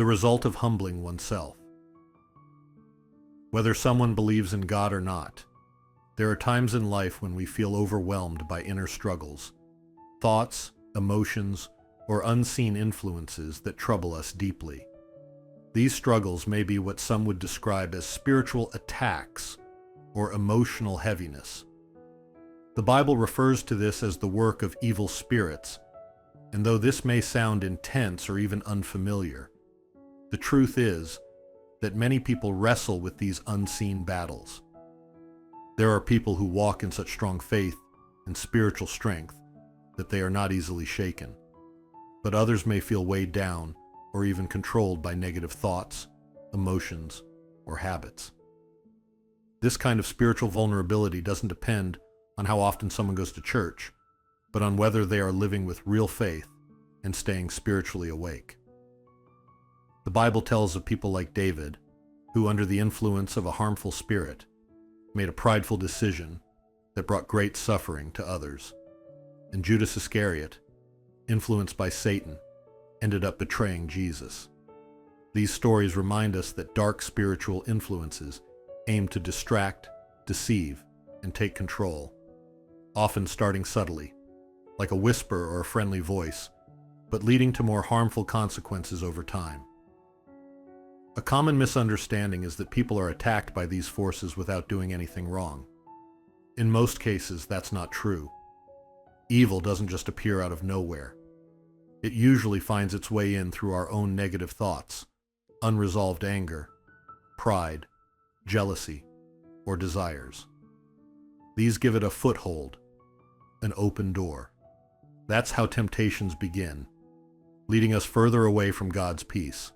The result of humbling oneself. Whether someone believes in God or not, there are times in life when we feel overwhelmed by inner struggles, thoughts, emotions, or unseen influences that trouble us deeply. These struggles may be what some would describe as spiritual attacks or emotional heaviness. The Bible refers to this as the work of evil spirits, and though this may sound intense or even unfamiliar, the truth is that many people wrestle with these unseen battles. There are people who walk in such strong faith and spiritual strength that they are not easily shaken, but others may feel weighed down or even controlled by negative thoughts, emotions, or habits. This kind of spiritual vulnerability doesn't depend on how often someone goes to church, but on whether they are living with real faith and staying spiritually awake. The Bible tells of people like David, who under the influence of a harmful spirit, made a prideful decision that brought great suffering to others. And Judas Iscariot, influenced by Satan, ended up betraying Jesus. These stories remind us that dark spiritual influences aim to distract, deceive, and take control, often starting subtly, like a whisper or a friendly voice, but leading to more harmful consequences over time. A common misunderstanding is that people are attacked by these forces without doing anything wrong. In most cases, that's not true. Evil doesn't just appear out of nowhere. It usually finds its way in through our own negative thoughts, unresolved anger, pride, jealousy, or desires. These give it a foothold, an open door. That's how temptations begin, leading us further away from God's peace.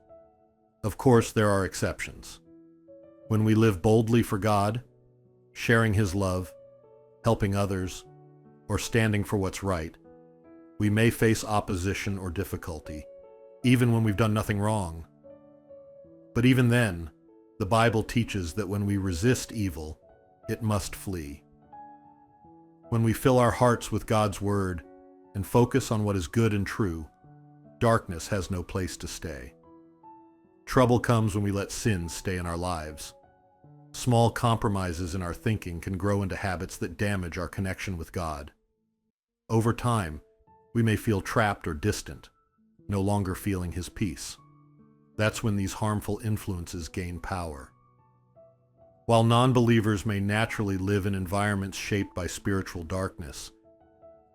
Of course, there are exceptions. When we live boldly for God, sharing His love, helping others, or standing for what's right, we may face opposition or difficulty, even when we've done nothing wrong. But even then, the Bible teaches that when we resist evil, it must flee. When we fill our hearts with God's Word and focus on what is good and true, darkness has no place to stay. Trouble comes when we let sin stay in our lives. Small compromises in our thinking can grow into habits that damage our connection with God. Over time, we may feel trapped or distant, no longer feeling His peace. That's when these harmful influences gain power. While non-believers may naturally live in environments shaped by spiritual darkness,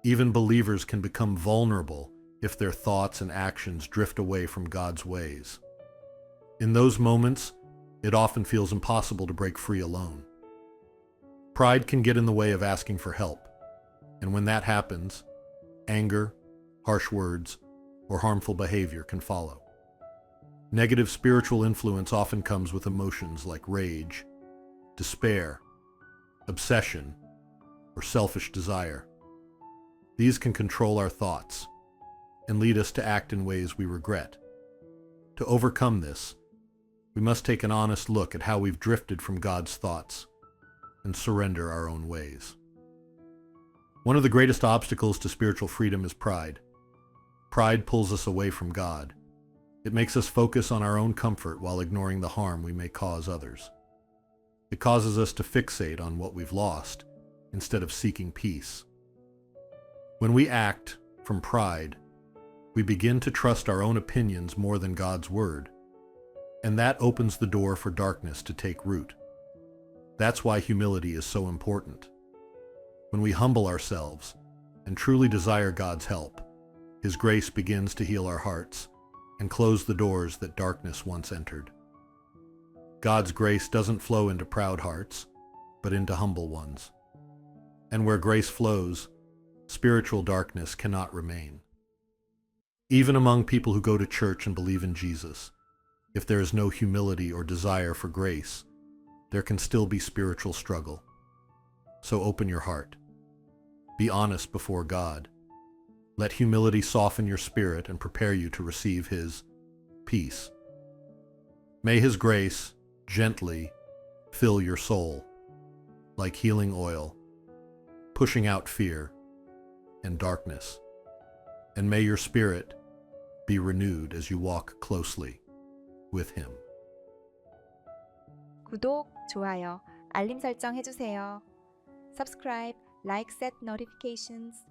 even believers can become vulnerable if their thoughts and actions drift away from God's ways. In those moments, it often feels impossible to break free alone. Pride can get in the way of asking for help, and when that happens, anger, harsh words, or harmful behavior can follow. Negative spiritual influence often comes with emotions like rage, despair, obsession, or selfish desire. These can control our thoughts and lead us to act in ways we regret. To overcome this, we must take an honest look at how we've drifted from God's thoughts and surrender our own ways. One of the greatest obstacles to spiritual freedom is pride. Pride pulls us away from God. It makes us focus on our own comfort while ignoring the harm we may cause others. It causes us to fixate on what we've lost instead of seeking peace. When we act from pride, we begin to trust our own opinions more than God's word, and that opens the door for darkness to take root. That's why humility is so important. When we humble ourselves and truly desire God's help, His grace begins to heal our hearts and close the doors that darkness once entered. God's grace doesn't flow into proud hearts, but into humble ones. And where grace flows, spiritual darkness cannot remain. Even among people who go to church and believe in Jesus, if there is no humility or desire for grace, there can still be spiritual struggle. So open your heart. Be honest before God. Let humility soften your spirit and prepare you to receive His peace. May His grace gently fill your soul like healing oil, pushing out fear and darkness. And may your spirit be renewed as you walk closely with Him. 구독, 좋아요, 알림 설정 해주세요. Subscribe, like, set notifications.